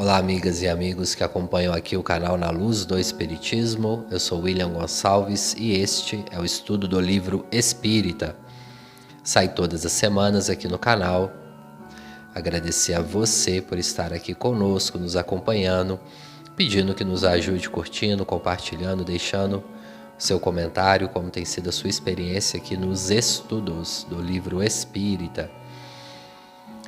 Olá, amigas e amigos que acompanham aqui o canal Na Luz do Espiritismo. Eu sou William Gonçalves e este é o estudo do livro Espírita. Sai todas as semanas aqui no canal. Agradecer a você por estar aqui conosco, nos acompanhando, pedindo que nos ajude curtindo, compartilhando, deixando seu comentário, como tem sido a sua experiência aqui nos estudos do livro Espírita.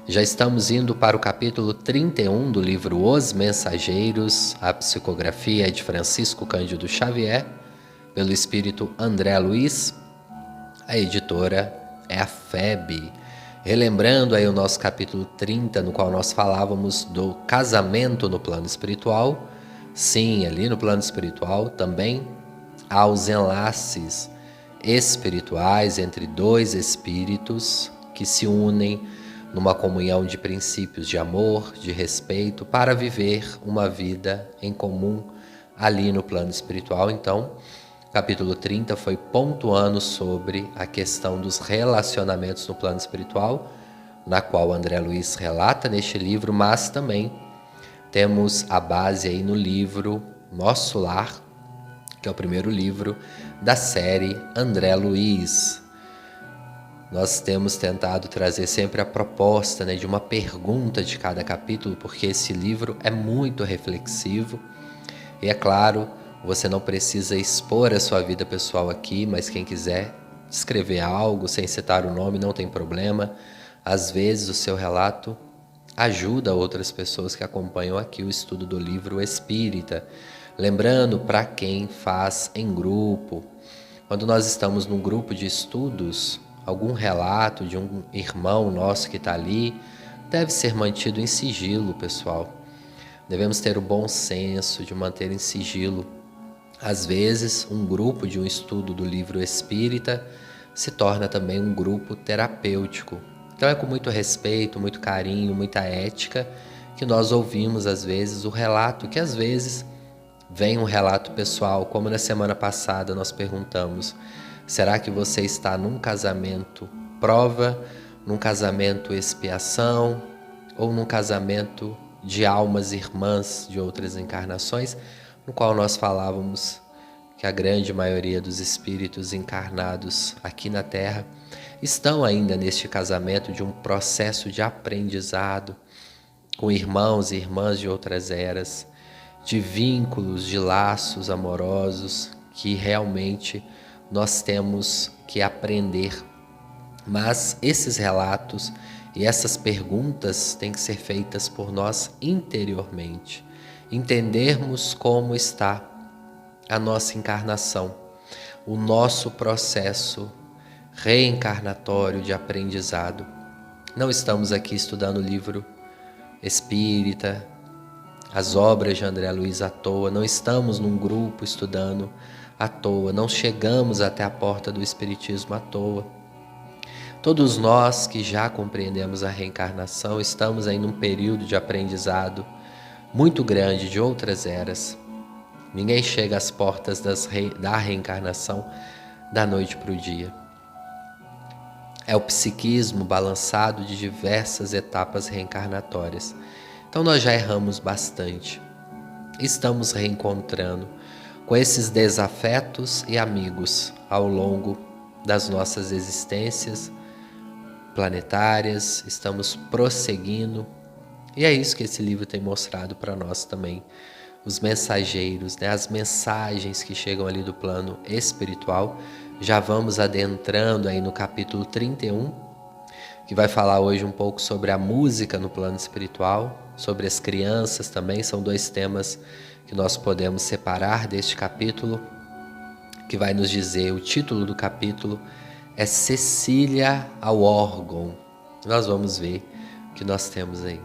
Já estamos indo para o capítulo 31 do livro Os Mensageiros, a psicografia de Francisco Cândido Xavier, pelo espírito André Luiz. A editora é a FEB. Relembrando aí o nosso capítulo 30, no qual nós falávamos do casamento no plano espiritual. Sim, ali no plano espiritual também há os enlaces espirituais entre dois espíritos que se unem numa comunhão de princípios de amor, de respeito, para viver uma vida em comum ali no plano espiritual. Então, capítulo 30 foi pontuando sobre a questão dos relacionamentos no plano espiritual, na qual André Luiz relata neste livro, mas também temos a base aí no livro Nosso Lar, que é o primeiro livro da série André Luiz. Nós temos tentado trazer sempre a proposta, de uma pergunta de cada capítulo, porque esse livro é muito reflexivo. E é claro, você não precisa expor a sua vida pessoal aqui, mas quem quiser escrever algo sem citar o nome não tem problema. Às vezes o seu relato ajuda outras pessoas que acompanham aqui o estudo do livro Espírita. Lembrando, para quem faz em grupo, quando nós estamos num grupo de estudos, algum relato de um irmão nosso que está ali deve ser mantido em sigilo, pessoal. Devemos ter o bom senso de manter em sigilo. Às vezes, um grupo de um estudo do livro Espírita se torna também um grupo terapêutico. Então é com muito respeito, muito carinho, muita ética que nós ouvimos às vezes o relato, que às vezes vem um relato pessoal, como na semana passada nós perguntamos: será que você está num casamento prova, num casamento expiação ou num casamento de almas irmãs de outras encarnações, no qual nós falávamos que a grande maioria dos espíritos encarnados aqui na Terra estão ainda neste casamento de um processo de aprendizado com irmãos e irmãs de outras eras, de vínculos, de laços amorosos que realmente nós temos que aprender. Mas esses relatos e essas perguntas têm que ser feitas por nós interiormente. Entendermos como está a nossa encarnação, o nosso processo reencarnatório de aprendizado. Não estamos aqui estudando o livro Espírita, as obras de André Luiz à toa, não estamos num grupo estudando à toa, não chegamos até a porta do Espiritismo à toa. Todos nós que já compreendemos a reencarnação estamos aí num período de aprendizado muito grande de outras eras. Ninguém chega às portas da reencarnação da noite para o dia. É o psiquismo balançado de diversas etapas reencarnatórias. Então nós já erramos bastante. Estamos reencontrando com esses desafetos e amigos ao longo das nossas existências planetárias, estamos prosseguindo, e é isso que esse livro tem mostrado para nós também. Os mensageiros, as mensagens que chegam ali do plano espiritual. Já vamos adentrando aí no capítulo 31, que vai falar hoje um pouco sobre a música no plano espiritual, sobre as crianças também. São dois temas que nós podemos separar deste capítulo, que vai nos dizer, o título do capítulo é Cecília ao órgão. Nós vamos ver o que nós temos aí.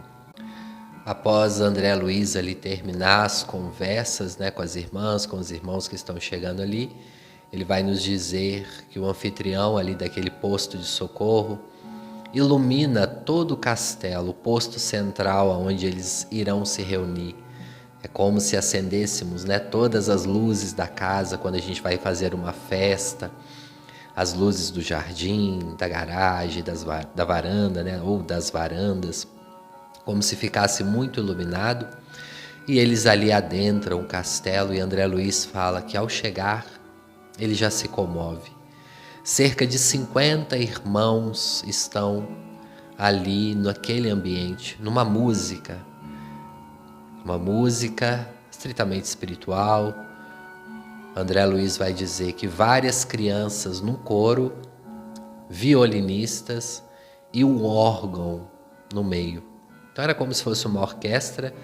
Após André Luiz ali terminar as conversas com as irmãs, com os irmãos que estão chegando ali, ele vai nos dizer que o anfitrião ali daquele posto de socorro ilumina todo o castelo, o posto central onde eles irão se reunir. É como se acendêssemos todas as luzes da casa quando a gente vai fazer uma festa, as luzes do jardim, da garagem, da varanda, ou das varandas, como se ficasse muito iluminado. E eles ali adentram o castelo e André Luiz fala que ao chegar ele já se comove. Cerca de 50 irmãos estão ali naquele ambiente, numa música, uma música estritamente espiritual. André Luiz vai dizer que várias crianças num coro, violinistas e um órgão no meio. Então era como se fosse uma orquestra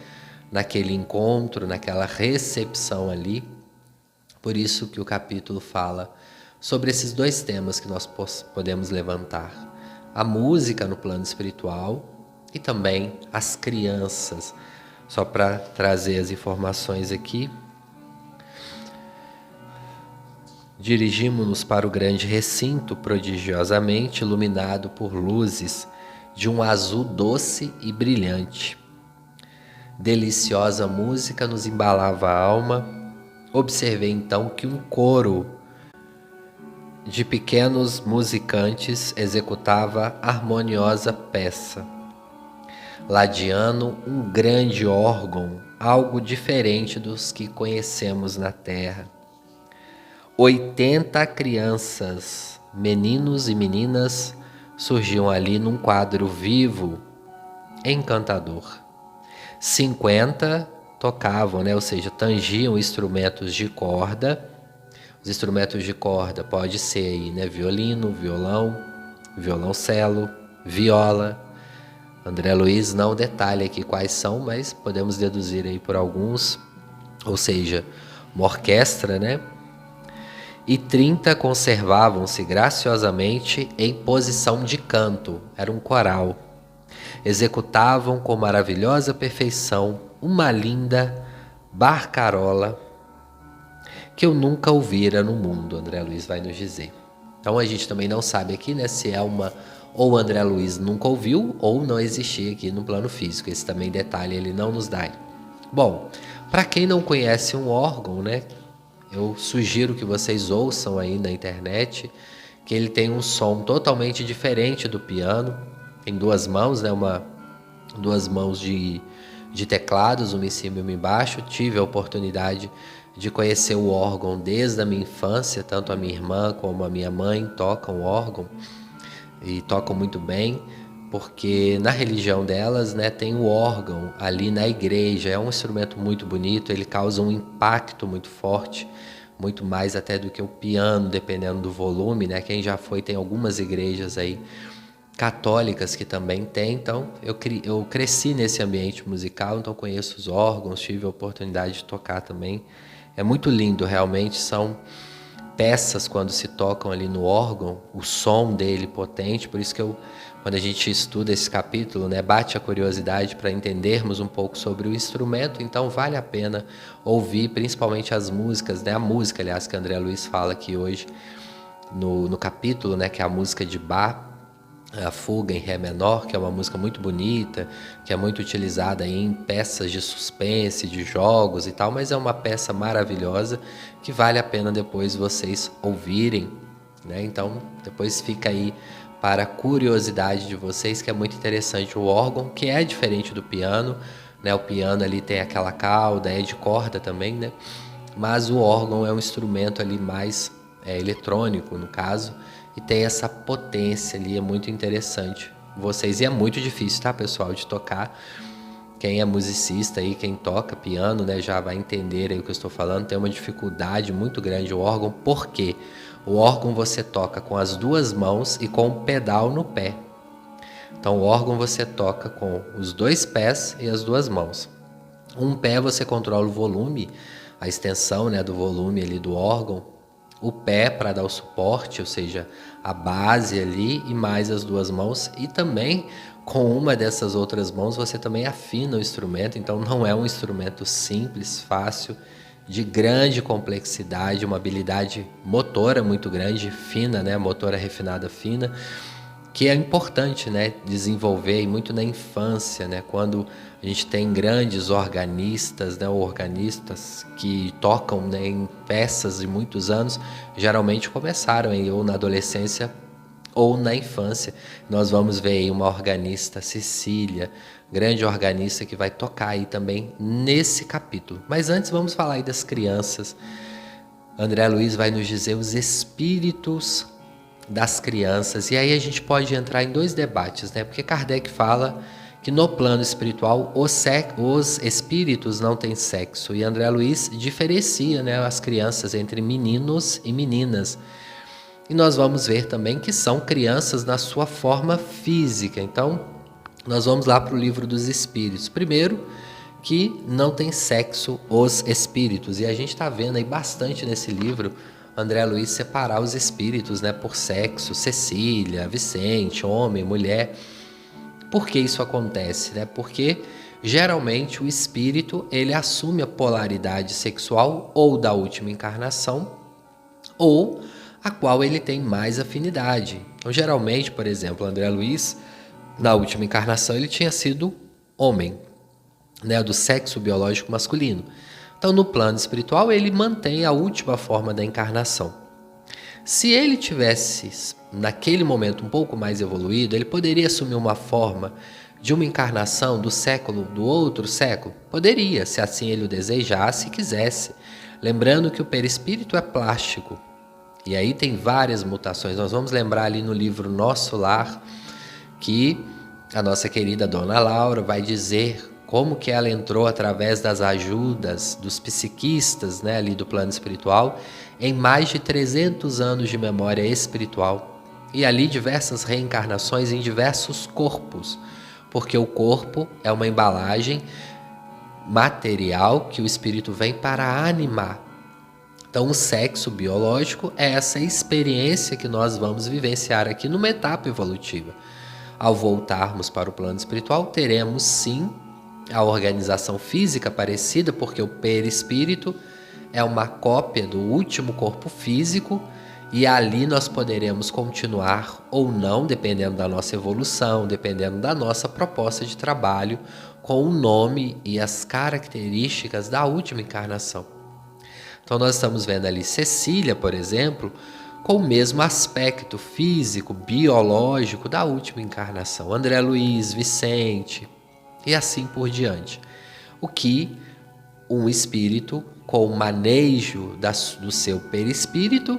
naquele encontro, naquela recepção ali. Por isso que o capítulo fala sobre esses dois temas que nós podemos levantar: a música no plano espiritual e também as crianças. Só para trazer as informações aqui, dirigimos-nos para o grande recinto prodigiosamente iluminado por luzes de um azul doce e brilhante. Deliciosa música nos embalava a alma. Observei então que um coro de pequenos musicantes executava harmoniosa peça. Ladeando um grande órgão, algo diferente dos que conhecemos na terra. 80 crianças, meninos e meninas, surgiam ali num quadro vivo, encantador. 50 tocavam, ou seja, tangiam instrumentos de corda. Os instrumentos de corda pode ser aí, violino, violão, violoncelo, viola. André Luiz não detalha aqui quais são, mas podemos deduzir aí por alguns, ou seja, uma orquestra, E 30 conservavam-se graciosamente em posição de canto, era um coral. Executavam com maravilhosa perfeição uma linda barcarola que eu nunca ouvira no mundo, André Luiz vai nos dizer. Então a gente também não sabe aqui, se é uma... ou André Luiz nunca ouviu, ou não existia aqui no plano físico. Esse também detalhe ele não nos dá. Bom, para quem não conhece um órgão, eu sugiro que vocês ouçam aí na internet, que ele tem um som totalmente diferente do piano. Tem duas mãos, duas mãos de teclados, uma em cima e uma embaixo. Tive a oportunidade de conhecer o órgão desde a minha infância, tanto a minha irmã como a minha mãe tocam órgão. E tocam muito bem, porque na religião delas, tem o órgão ali na igreja. É um instrumento muito bonito, ele causa um impacto muito forte, muito mais até do que o piano, dependendo do volume, Quem já foi, tem algumas igrejas aí católicas que também tem. Então eu cresci nesse ambiente musical, então conheço os órgãos, tive a oportunidade de tocar também. É muito lindo, realmente. São peças, quando se tocam ali no órgão, o som dele potente. Por isso que quando a gente estuda esse capítulo, bate a curiosidade para entendermos um pouco sobre o instrumento. Então vale a pena ouvir, principalmente as músicas, a música, aliás, que André Luiz fala aqui hoje no capítulo, que é a música de Bach, a Fuga em Ré menor, que é uma música muito bonita, que é muito utilizada em peças de suspense, de jogos e tal, mas é uma peça maravilhosa que vale a pena depois vocês ouvirem, Então, depois fica aí para a curiosidade de vocês, que é muito interessante o órgão, que é diferente do piano, O piano ali tem aquela cauda, é de corda também, Mas o órgão é um instrumento ali mais eletrônico, no caso, e tem essa potência ali, é muito interessante. E é muito difícil, tá, pessoal, de tocar. Quem é musicista aí, quem toca piano, já vai entender aí o que eu estou falando. Tem uma dificuldade muito grande o órgão, porque o órgão você toca com as duas mãos e com o pedal no pé. Então o órgão você toca com os dois pés e as duas mãos. Um pé você controla o volume, a extensão, do volume ali do órgão. O pé para dar o suporte, ou seja, a base ali, e mais as duas mãos. E também com uma dessas outras mãos você também afina o instrumento. Então não é um instrumento simples, fácil, de grande complexidade, uma habilidade motora muito grande, fina, motora refinada fina, que é importante, desenvolver, e muito na infância, quando a gente tem grandes organistas, organistas que tocam, em peças de muitos anos, geralmente começaram ou na adolescência ou na infância. Nós vamos ver aí uma organista, Cecília, grande organista que vai tocar aí também nesse capítulo. Mas antes vamos falar aí das crianças. André Luiz vai nos dizer os espíritos das crianças. E aí a gente pode entrar em dois debates, né? Porque Kardec fala que no plano espiritual os espíritos não têm sexo. E André Luiz diferencia, né, as crianças entre meninos e meninas. E nós vamos ver também que são crianças na sua forma física. Então, nós vamos lá para o livro dos espíritos. Primeiro, que não tem sexo os espíritos. E a gente está vendo aí bastante nesse livro André Luiz separar os espíritos, né, por sexo, Cecília, Vicente, homem, mulher. Por que isso acontece, né? Porque geralmente o espírito ele assume a polaridade sexual ou da última encarnação ou a qual ele tem mais afinidade. Então, geralmente, por exemplo, André Luiz, na última encarnação, ele tinha sido homem, né, do sexo biológico masculino. Então, no plano espiritual, ele mantém a última forma da encarnação. Se ele tivesse, naquele momento, um pouco mais evoluído, ele poderia assumir uma forma de uma encarnação do outro século? Poderia, se assim ele o desejasse e quisesse. Lembrando que o perispírito é plástico. E aí tem várias mutações. Nós vamos lembrar ali no livro Nosso Lar que a nossa querida Dona Laura vai dizer como que ela entrou através das ajudas dos psiquistas, né, ali do plano espiritual, em mais de 300 anos de memória espiritual. E ali diversas reencarnações em diversos corpos, porque o corpo é uma embalagem material que o espírito vem para animar. Então o sexo biológico é essa experiência que nós vamos vivenciar aqui numa etapa evolutiva. Ao voltarmos para o plano espiritual, teremos sim a organização física parecida, porque o perispírito é uma cópia do último corpo físico e ali nós poderemos continuar ou não, dependendo da nossa evolução, dependendo da nossa proposta de trabalho, com o nome e as características da última encarnação. Então nós estamos vendo ali Cecília, por exemplo, com o mesmo aspecto físico, biológico da última encarnação. André Luiz, Vicente e assim por diante. O que um espírito com o manejo do seu perispírito,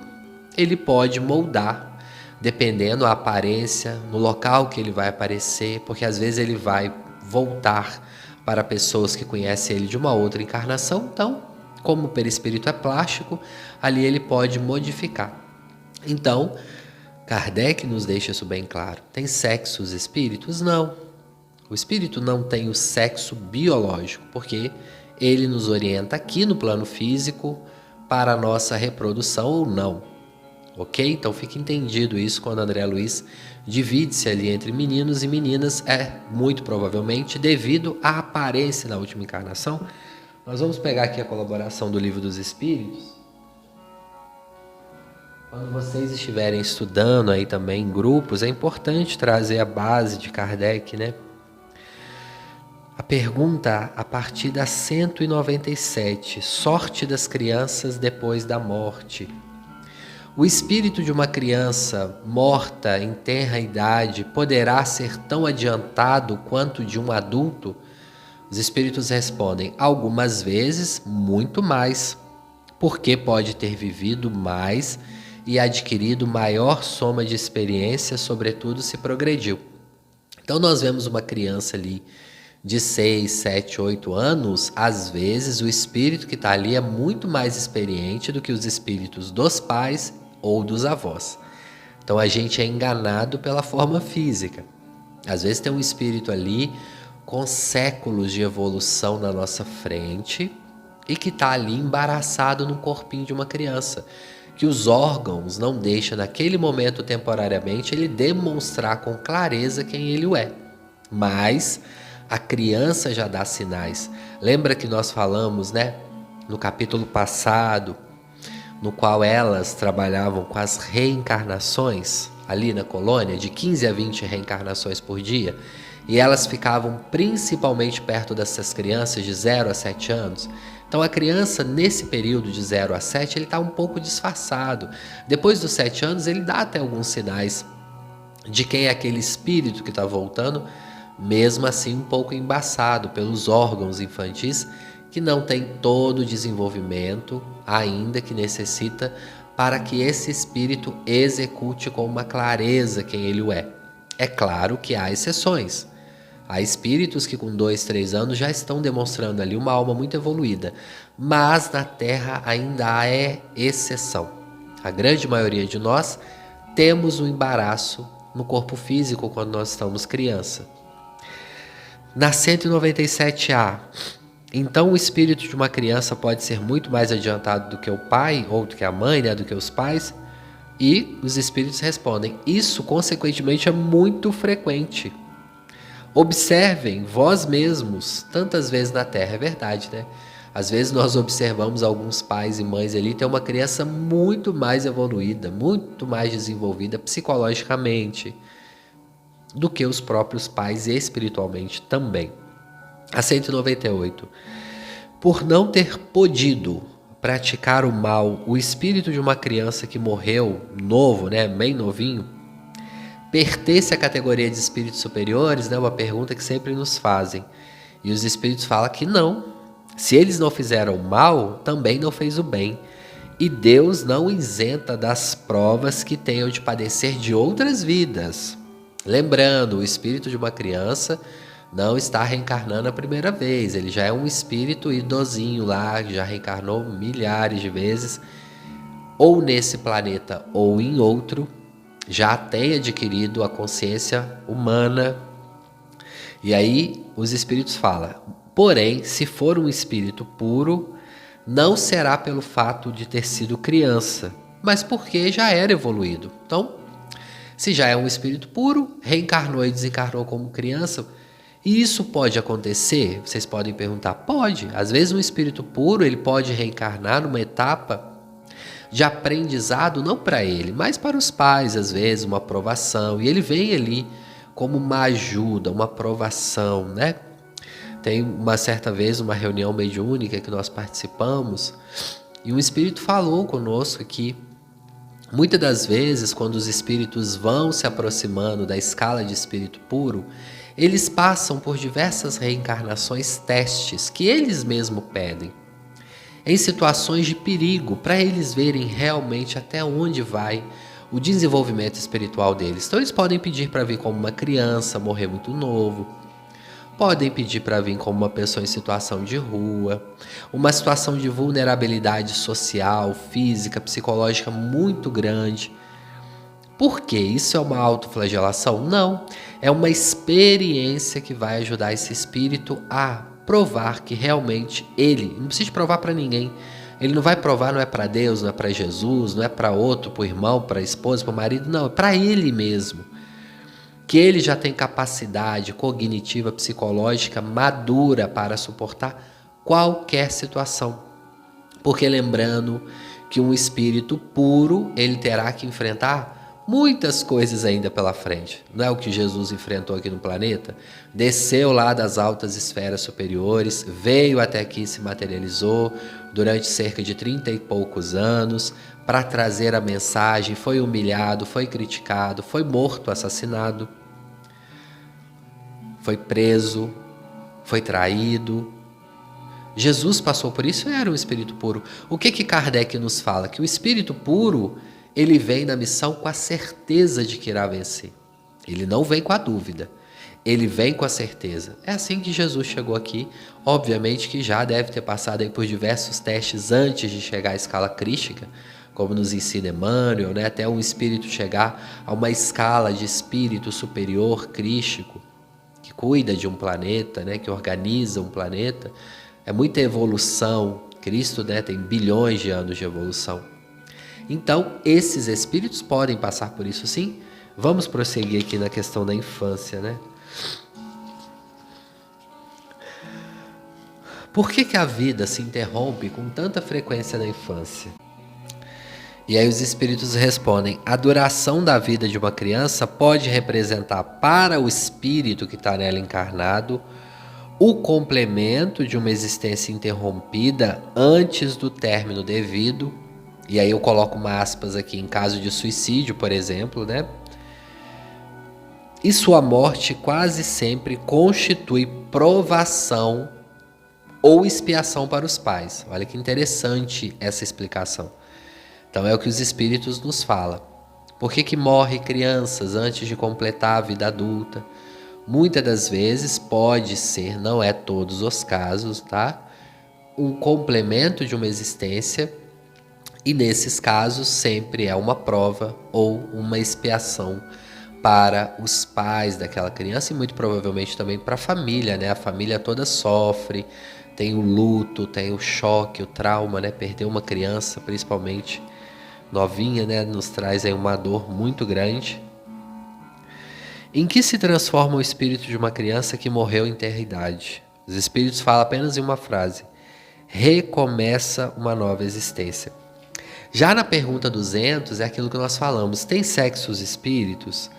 ele pode moldar, dependendo da aparência, no local que ele vai aparecer, porque às vezes ele vai voltar para pessoas que conhecem ele de uma outra encarnação. Então, como o perispírito é plástico, ali ele pode modificar. Então, Kardec nos deixa isso bem claro. Tem sexo os espíritos? Não. O espírito não tem o sexo biológico, porque ele nos orienta aqui no plano físico para a nossa reprodução ou não. Ok? Então fica entendido isso quando André Luiz divide-se ali entre meninos e meninas, muito provavelmente devido à aparência na última encarnação. Nós vamos pegar aqui a colaboração do Livro dos Espíritos. Quando vocês estiverem estudando aí também em grupos, é importante trazer a base de Kardec, né? A pergunta a partir da 197, sorte das crianças depois da morte. O espírito de uma criança morta em tenra idade poderá ser tão adiantado quanto de um adulto? Os espíritos respondem, algumas vezes, muito mais, porque pode ter vivido mais e adquirido maior soma de experiência, sobretudo se progrediu. Então nós vemos uma criança ali de 6, 7, 8 anos, às vezes o espírito que está ali é muito mais experiente do que os espíritos dos pais ou dos avós. Então a gente é enganado pela forma física. Às vezes tem um espírito ali com séculos de evolução na nossa frente e que está ali embaraçado no corpinho de uma criança, que os órgãos não deixam naquele momento temporariamente ele demonstrar com clareza quem ele é. Mas a criança já dá sinais. Lembra que nós falamos, né, no capítulo passado, no qual elas trabalhavam com as reencarnações, ali na colônia, de 15 a 20 reencarnações por dia, e elas ficavam principalmente perto dessas crianças de 0 a 7 anos. Então a criança, nesse período de 0 a 7, ele está um pouco disfarçado. Depois dos 7 anos, ele dá até alguns sinais de quem é aquele espírito que está voltando, mesmo assim um pouco embaçado pelos órgãos infantis que não tem todo o desenvolvimento ainda que necessita para que esse espírito execute com uma clareza quem ele é. É claro que há exceções. Há espíritos que com 2, 3 anos já estão demonstrando ali uma alma muito evoluída, mas na Terra ainda é exceção. A grande maioria de nós temos um embaraço no corpo físico quando nós estamos criança. Na 197A, então o espírito de uma criança pode ser muito mais adiantado do que o pai, ou do que a mãe, né, do que os pais? E os espíritos respondem, isso consequentemente é muito frequente. Observem vós mesmos, tantas vezes na Terra, é verdade, né? Às vezes nós observamos alguns pais e mães ali ter uma criança muito mais evoluída, muito mais desenvolvida psicologicamente do que os próprios pais espiritualmente também. A 198. Por não ter podido praticar o mal, o espírito de uma criança que morreu novo, né, bem novinho, pertence à categoria de espíritos superiores, né? Uma pergunta que sempre nos fazem. E os espíritos falam que não. Se eles não fizeram mal, também não fez o bem. E Deus não isenta das provas que tenham de padecer de outras vidas. Lembrando, o espírito de uma criança não está reencarnando a primeira vez. Ele já é um espírito idosinho lá, que já reencarnou milhares de vezes, ou nesse planeta ou em outro, já tem adquirido a consciência humana. E aí os espíritos falam, porém, se for um espírito puro, não será pelo fato de ter sido criança, mas porque já era evoluído. Então, se já é um espírito puro, reencarnou e desencarnou como criança, e isso pode acontecer? Vocês podem perguntar, pode. Às vezes um espírito puro ele pode reencarnar numa etapa de aprendizado, não para ele, mas para os pais, às vezes, uma aprovação. E ele vem ali como uma ajuda, uma aprovação, né? Tem uma certa vez uma reunião mediúnica que nós participamos e um espírito falou conosco que muitas das vezes, quando os espíritos vão se aproximando da escala de espírito puro, eles passam por diversas reencarnações, testes que eles mesmos pedem, em situações de perigo, para eles verem realmente até onde vai o desenvolvimento espiritual deles. Então eles podem pedir para vir como uma criança, morrer muito novo, podem pedir para vir como uma pessoa em situação de rua, uma situação de vulnerabilidade social, física, psicológica muito grande. Por quê? Isso é uma autoflagelação? Não, é uma experiência que vai ajudar esse espírito a provar que realmente ele, não precisa provar para ninguém, ele não vai provar, não é para Deus, não é para Jesus, não é para outro, para o irmão, para a esposa, para o marido, não, é para ele mesmo. Que ele já tem capacidade cognitiva, psicológica madura para suportar qualquer situação. Porque lembrando que um espírito puro, ele terá que enfrentar muitas coisas ainda pela frente. Não é o que Jesus enfrentou aqui no planeta? Desceu lá das altas esferas superiores, veio até aqui e se materializou durante cerca de 30 e poucos anos para trazer a mensagem, foi humilhado, foi criticado, foi morto, assassinado, foi preso, foi traído. Jesus passou por isso e era um espírito puro. O que Kardec nos fala? Que o espírito puro, ele vem na missão com a certeza de que irá vencer. Ele não vem com a dúvida, ele vem com a certeza. É assim que Jesus chegou aqui. Obviamente que já deve ter passado aí por diversos testes antes de chegar à escala crística, como nos ensina Emmanuel, né? Até um espírito chegar a uma escala de espírito superior crístico, que cuida de um planeta, né? Que organiza um planeta. É muita evolução. Cristo, né, tem bilhões de anos de evolução. Então, esses espíritos podem passar por isso sim. Vamos prosseguir aqui na questão da infância, né? Por que a vida se interrompe com tanta frequência na infância? E aí os espíritos respondem, a duração da vida de uma criança pode representar para o espírito que está nela encarnado o complemento de uma existência interrompida antes do término devido. E aí eu coloco uma aspas aqui, em caso de suicídio, por exemplo, né? e sua morte quase sempre constitui provação ou expiação para os pais. Olha que interessante essa explicação. Então é o que os espíritos nos falam. Por que morrem crianças antes de completar a vida adulta? Muitas das vezes pode ser, não é todos os casos, tá? Um complemento de uma existência, e nesses casos sempre é uma prova ou uma expiação para os pais daquela criança e muito provavelmente também para a família, né? A família toda sofre, tem o luto, tem o choque, o trauma, né? Perder uma criança, principalmente novinha, né? Nos traz aí uma dor muito grande. Em que se transforma o espírito de uma criança que morreu em tenra idade? Os espíritos falam apenas em uma frase: recomeça uma nova existência. Já na pergunta 200 é aquilo que nós falamos: tem sexo os espíritos?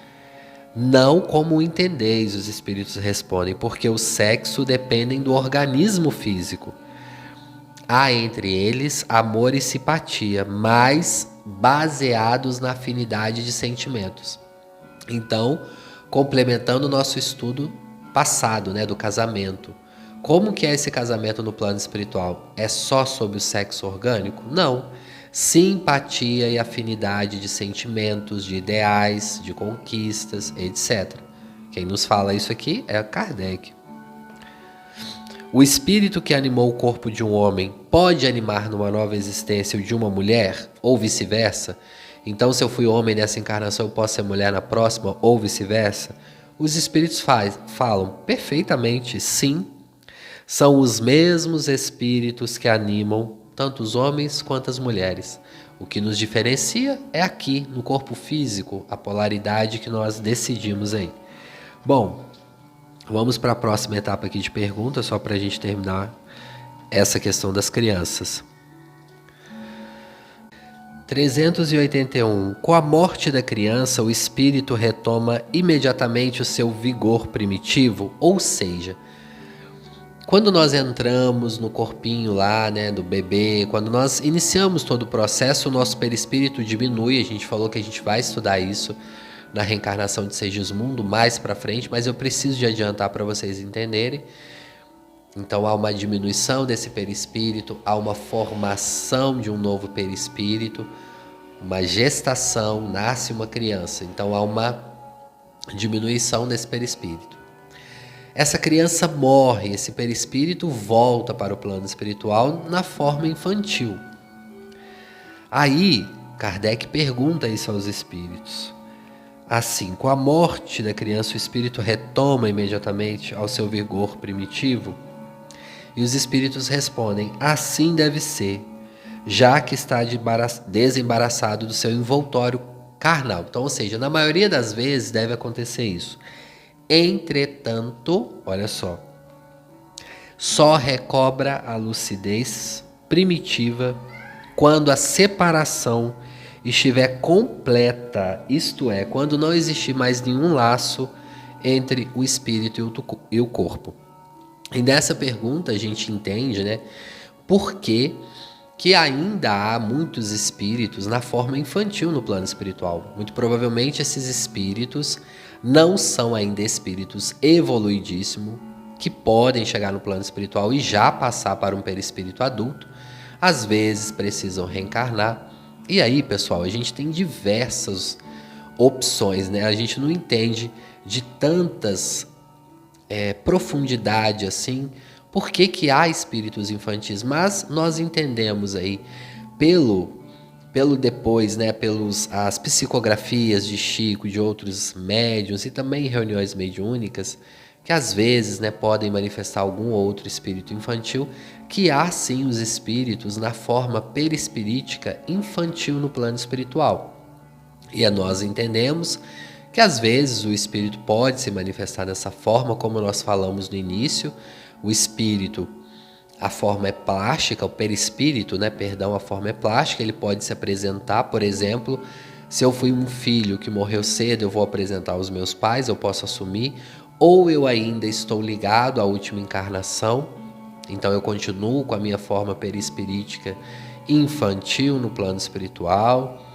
Não como entendeis, os espíritos respondem, porque o sexo dependem do organismo físico. Há entre eles amor e simpatia, mas baseados na afinidade de sentimentos. Então, complementando o nosso estudo passado, né, do casamento. Como que é esse casamento no plano espiritual? É só sobre o sexo orgânico? Não. Simpatia e afinidade de sentimentos, de ideais, de conquistas, etc. Quem nos fala isso aqui é Kardec. O espírito que animou o corpo de um homem pode animar numa nova existência o de uma mulher, ou vice-versa? Então, se eu fui homem nessa encarnação, eu posso ser mulher na próxima, ou vice-versa? Os espíritos falam perfeitamente sim. São os mesmos espíritos que animam tanto os homens quanto as mulheres. O que nos diferencia é aqui, no corpo físico, a polaridade que nós decidimos aí. Bom, vamos para a próxima etapa aqui de perguntas, só para a gente terminar essa questão das crianças. 381. Com a morte da criança, o espírito retoma imediatamente o seu vigor primitivo, ou seja, quando nós entramos no corpinho lá, né, do bebê, quando nós iniciamos todo o processo, o nosso perispírito diminui. A gente falou que a gente vai estudar isso na reencarnação de Segismundo mais para frente, mas eu preciso de adiantar para vocês entenderem. Então há uma diminuição desse perispírito, há uma formação de um novo perispírito, uma gestação, nasce uma criança. Então há uma diminuição desse perispírito. Essa criança morre, esse perispírito volta para o plano espiritual na forma infantil. Aí, Kardec pergunta isso aos espíritos. Assim, com a morte da criança, o espírito retoma imediatamente ao seu vigor primitivo? E os espíritos respondem: assim deve ser, já que está desembaraçado do seu envoltório carnal. Então, ou seja, na maioria das vezes deve acontecer isso. Entretanto, olha só recobra a lucidez primitiva quando a separação estiver completa, isto é, quando não existir mais nenhum laço entre o espírito e o corpo. E nessa pergunta a gente entende, né, por que ainda há muitos espíritos na forma infantil no plano espiritual. Muito provavelmente esses espíritos não são ainda espíritos evoluidíssimos que podem chegar no plano espiritual e já passar para um perispírito adulto. Às vezes precisam reencarnar. E aí, pessoal, a gente tem diversas opções, né? A gente não entende de tantas profundidade assim, por que há espíritos infantis, mas nós entendemos aí pelo depois, né, as psicografias de Chico e de outros médiuns e também reuniões mediúnicas, que às vezes, né, podem manifestar algum outro espírito infantil, que há sim os espíritos na forma perispirítica infantil no plano espiritual. E nós entendemos que às vezes o espírito pode se manifestar dessa forma, como nós falamos no início. O espírito, a forma é plástica, o perispírito, né, perdão, a forma é plástica, ele pode se apresentar, por exemplo, se eu fui um filho que morreu cedo, eu vou apresentar aos meus pais, eu posso assumir, ou eu ainda estou ligado à última encarnação, então eu continuo com a minha forma perispirítica infantil no plano espiritual,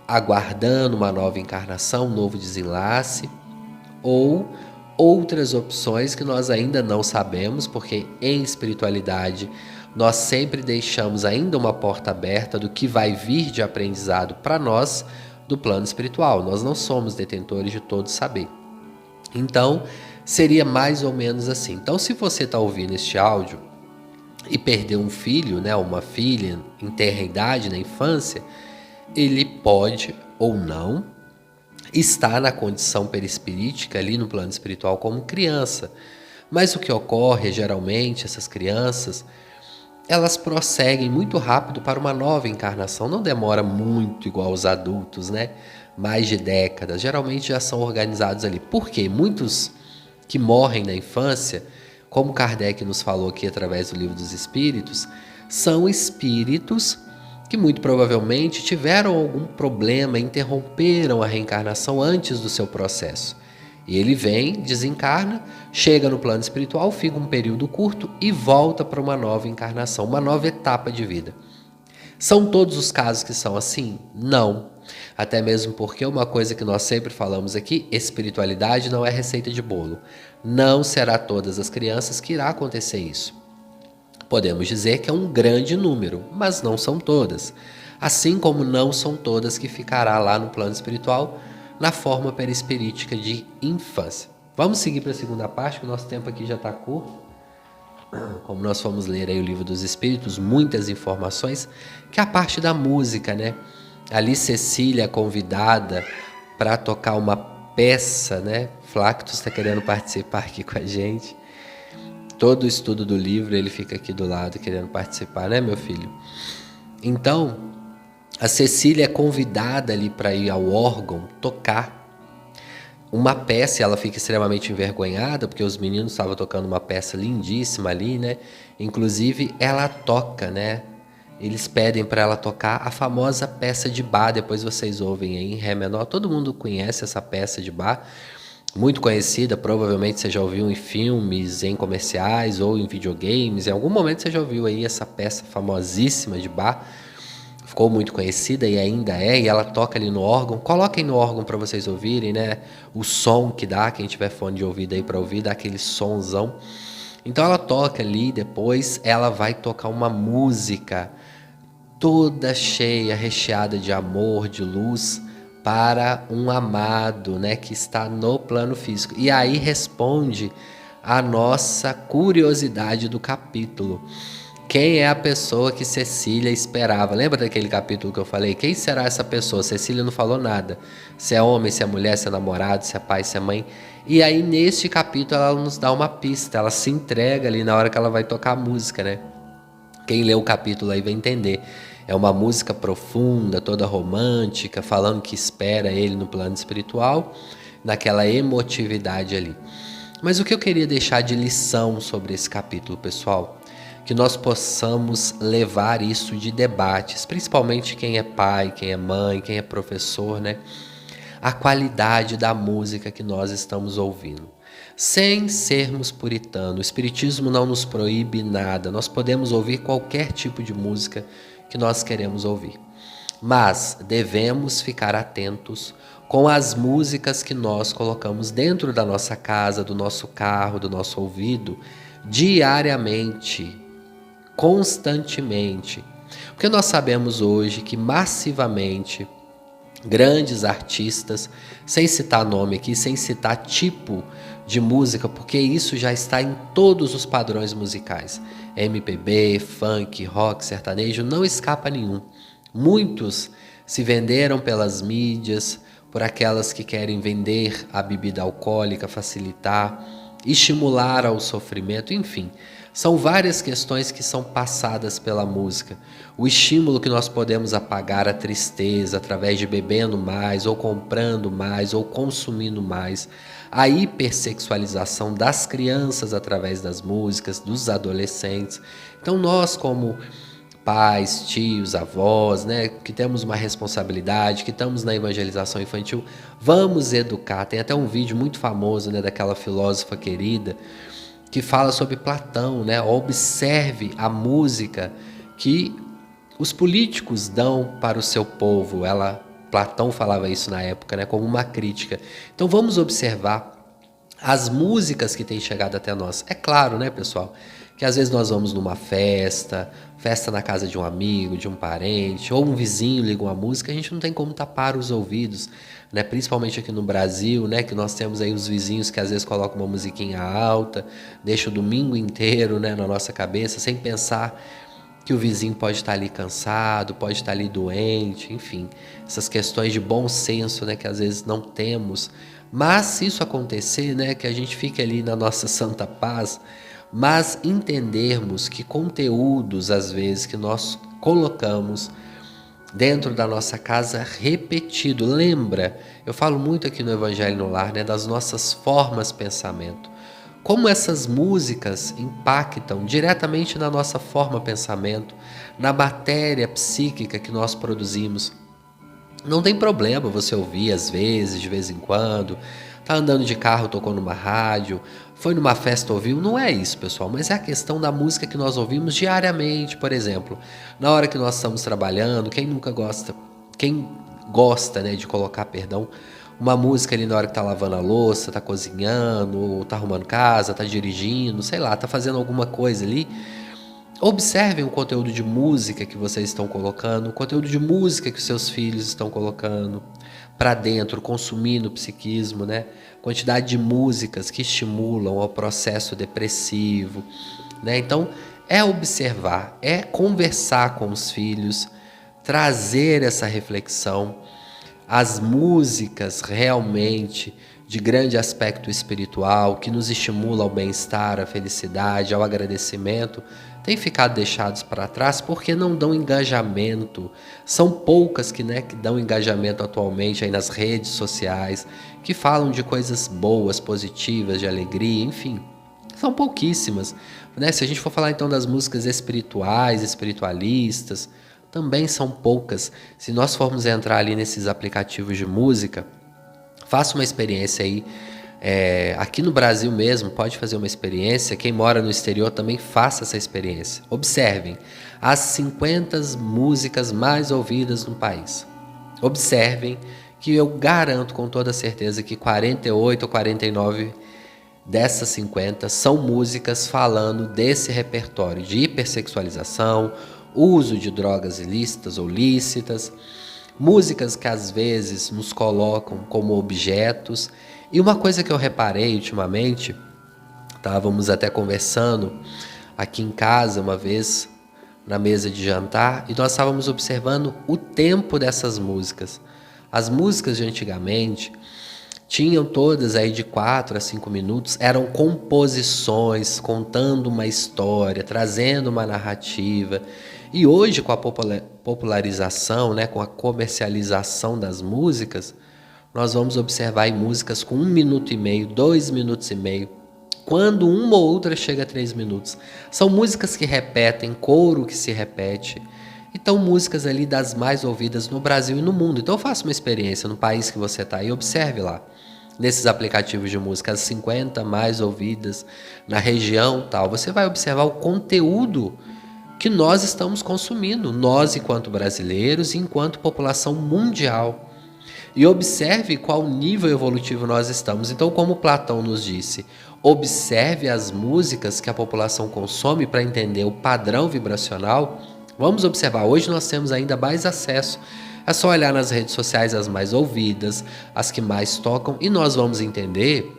aguardando uma nova encarnação, um novo desenlace. ou outras opções que nós ainda não sabemos, porque em espiritualidade nós sempre deixamos ainda uma porta aberta do que vai vir de aprendizado para nós do plano espiritual. Nós não somos detentores de todo saber. Então, seria mais ou menos assim. Então, se você está ouvindo este áudio e perdeu um filho, né, uma filha em tenra idade, na infância, ele pode ou não estar na condição perispirítica ali no plano espiritual como criança. Mas o que ocorre geralmente, essas crianças, elas prosseguem muito rápido para uma nova encarnação. Não demora muito igual os adultos, né? Mais de décadas. Geralmente já são organizados ali. Por quê? Muitos que morrem na infância, como Kardec nos falou aqui através do Livro dos Espíritos, são espíritos que muito provavelmente tiveram algum problema, interromperam a reencarnação antes do seu processo. E ele vem, desencarna, chega no plano espiritual, fica um período curto e volta para uma nova encarnação, uma nova etapa de vida. São todos os casos que são assim? Não. Até mesmo porque uma coisa que nós sempre falamos aqui, espiritualidade não é receita de bolo. Não será todas as crianças que irá acontecer isso. Podemos dizer que é um grande número, mas não são todas. Assim como não são todas que ficará lá no plano espiritual na forma perispirítica de infância. Vamos seguir para a segunda parte, que o nosso tempo aqui já está curto. Como nós fomos ler aí o Livro dos Espíritos, muitas informações, que é a parte da música, né? Ali Cecília convidada para tocar uma peça, né? Flactus está querendo participar aqui com a gente. Todo o estudo do livro, ele fica aqui do lado querendo participar, né, meu filho? Então, a Cecília é convidada ali para ir ao órgão tocar uma peça, e ela fica extremamente envergonhada, porque os meninos estavam tocando uma peça lindíssima ali, né? Inclusive, ela toca, né? Eles pedem para ela tocar a famosa peça de Bach, depois vocês ouvem aí em Ré menor. Todo mundo conhece essa peça de Bach, muito conhecida, provavelmente você já ouviu em filmes, em comerciais ou em videogames. Em algum momento você já ouviu aí essa peça famosíssima de Bach. Ficou muito conhecida e ainda é, e ela toca ali no órgão. Coloquem no órgão para vocês ouvirem, né? O som que dá, quem tiver fone de ouvido aí para ouvir, dá aquele sonzão. Então ela toca ali, depois ela vai tocar uma música toda cheia, recheada de amor, de luz, para um amado, né, que está no plano físico. E aí responde a nossa curiosidade do capítulo. Quem é a pessoa que Cecília esperava? Lembra daquele capítulo que eu falei? Quem será essa pessoa? Cecília não falou nada. Se é homem, se é mulher, se é namorado, se é pai, se é mãe. E aí neste capítulo ela nos dá uma pista. Ela se entrega ali na hora que ela vai tocar a música, né? Quem lê o capítulo aí vai entender. É uma música profunda, toda romântica, falando que espera ele no plano espiritual, naquela emotividade ali. Mas o que eu queria deixar de lição sobre esse capítulo, pessoal, que nós possamos levar isso de debates, principalmente quem é pai, quem é mãe, quem é professor, né? A qualidade da música que nós estamos ouvindo. Sem sermos puritanos, o Espiritismo não nos proíbe nada, nós podemos ouvir qualquer tipo de música que nós queremos ouvir. Mas devemos ficar atentos com as músicas que nós colocamos dentro da nossa casa, do nosso carro, do nosso ouvido, diariamente, constantemente. Porque nós sabemos hoje que massivamente grandes artistas, sem citar nome aqui, sem citar tipo de música, porque isso já está em todos os padrões musicais. MPB, funk, rock, sertanejo, não escapa nenhum. Muitos se venderam pelas mídias, por aquelas que querem vender a bebida alcoólica, facilitar, estimular ao sofrimento, enfim. São várias questões que são passadas pela música. O estímulo que nós podemos apagar a tristeza através de bebendo mais, ou comprando mais, ou consumindo mais. A hipersexualização das crianças através das músicas, dos adolescentes. Então nós, como pais, tios, avós, né, que temos uma responsabilidade, que estamos na evangelização infantil, vamos educar. Tem até um vídeo muito famoso, né, daquela filósofa querida, que fala sobre Platão, né? Observe a música que os políticos dão para o seu povo. Platão falava isso na época, né? Como uma crítica. Então vamos observar as músicas que têm chegado até nós. É claro, né, pessoal, que às vezes nós vamos numa festa na casa de um amigo, de um parente, ou um vizinho liga uma música, a gente não tem como tapar os ouvidos, né? Principalmente aqui no Brasil, né, que nós temos aí os vizinhos que às vezes colocam uma musiquinha alta, deixa o domingo inteiro, né, na nossa cabeça, sem pensar que o vizinho pode estar ali cansado, pode estar ali doente, enfim, essas questões de bom senso, né, que às vezes não temos. Mas se isso acontecer, né, que a gente fique ali na nossa santa paz, mas entendermos que conteúdos, às vezes, que nós colocamos dentro da nossa casa repetido. Lembra, eu falo muito aqui no Evangelho no Lar, né, das nossas formas de pensamento. Como essas músicas impactam diretamente na nossa forma de pensamento, na matéria psíquica que nós produzimos. Não tem problema você ouvir às vezes, de vez em quando, tá andando de carro, tocou numa rádio, foi numa festa, ouviu, não é isso, pessoal, mas é a questão da música que nós ouvimos diariamente, por exemplo, na hora que nós estamos trabalhando, quem gosta, né, de colocar, perdão, uma música ali na hora que tá lavando a louça, tá cozinhando, ou tá arrumando casa, tá dirigindo, sei lá, tá fazendo alguma coisa ali. Observem o conteúdo de música que vocês estão colocando, o conteúdo de música que os seus filhos estão colocando para dentro, consumindo o psiquismo, né? Quantidade de músicas que estimulam o processo depressivo, né? Então, é observar, é conversar com os filhos, trazer essa reflexão. As músicas realmente de grande aspecto espiritual, que nos estimula ao bem-estar, à felicidade, ao agradecimento, têm ficado deixados para trás porque não dão engajamento. São poucas que dão engajamento atualmente aí nas redes sociais, que falam de coisas boas, positivas, de alegria, enfim. São pouquíssimas, né? Se a gente for falar então das músicas espirituais, espiritualistas, também são poucas. Se nós formos entrar ali nesses aplicativos de música, faça uma experiência aí. Aqui no Brasil mesmo, pode fazer uma experiência. Quem mora no exterior também faça essa experiência. Observem as 50 músicas mais ouvidas no país. Observem que eu garanto com toda certeza que 48 ou 49 dessas 50 são músicas falando desse repertório de hipersexualização, uso de drogas ilícitas ou lícitas, músicas que às vezes nos colocam como objetos. E uma coisa que eu reparei ultimamente, estávamos até conversando aqui em casa uma vez, na mesa de jantar, e nós estávamos observando o tempo dessas músicas. As músicas de antigamente tinham todas aí de 4 a 5 minutos, eram composições contando uma história, trazendo uma narrativa. E hoje, com a popularização, né, com a comercialização das músicas, nós vamos observar em músicas com 1 minuto e meio, 2 minutos e meio, quando uma ou outra chega a 3 minutos. São músicas que repetem, coro que se repete. Então, músicas ali das mais ouvidas no Brasil e no mundo. Então, faça uma experiência no país que você está e observe lá. Nesses aplicativos de música, as 50 mais ouvidas na região tal, você vai observar o conteúdo que nós estamos consumindo, nós enquanto brasileiros e enquanto população mundial. E observe qual nível evolutivo nós estamos. Então, como Platão nos disse, observe as músicas que a população consome para entender o padrão vibracional. Vamos observar, hoje nós temos ainda mais acesso. É só olhar nas redes sociais as mais ouvidas, as que mais tocam, e nós vamos entender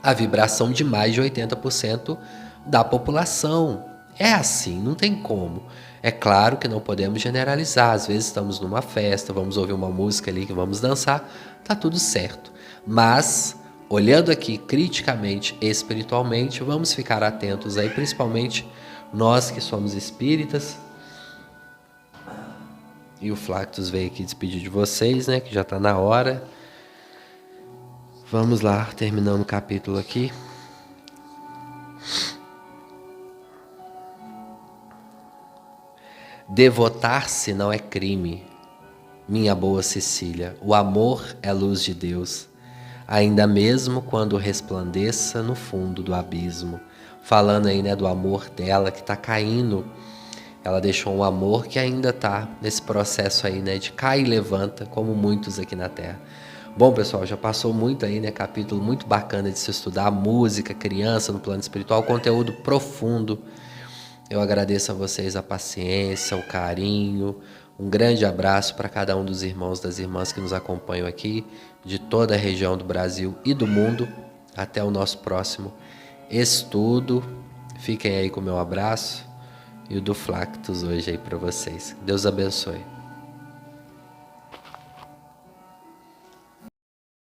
a vibração de mais de 80% da população. É assim, não tem como. É claro que não podemos generalizar. Às vezes estamos numa festa, vamos ouvir uma música ali que vamos dançar, tá tudo certo. Mas, olhando aqui criticamente e espiritualmente, vamos ficar atentos aí, principalmente nós que somos espíritas. E o Flactus veio aqui despedir de vocês, né, que já tá na hora. Vamos lá, terminando o capítulo aqui. Devotar-se não é crime, minha boa Cecília. O amor é luz de Deus, ainda mesmo quando resplandeça no fundo do abismo. Falando aí, né, do amor dela que tá caindo. Ela deixou um amor que ainda tá nesse processo aí, né, de cai e levanta, como muitos aqui na Terra. Bom, pessoal, já passou muito aí, né? Capítulo muito bacana de se estudar, música, criança no plano espiritual, conteúdo profundo. Eu agradeço a vocês a paciência, o carinho. Um grande abraço para cada um dos irmãos e das irmãs que nos acompanham aqui, de toda a região do Brasil e do mundo. Até o nosso próximo estudo. Fiquem aí com o meu abraço e o do Flactus hoje aí para vocês. Deus abençoe.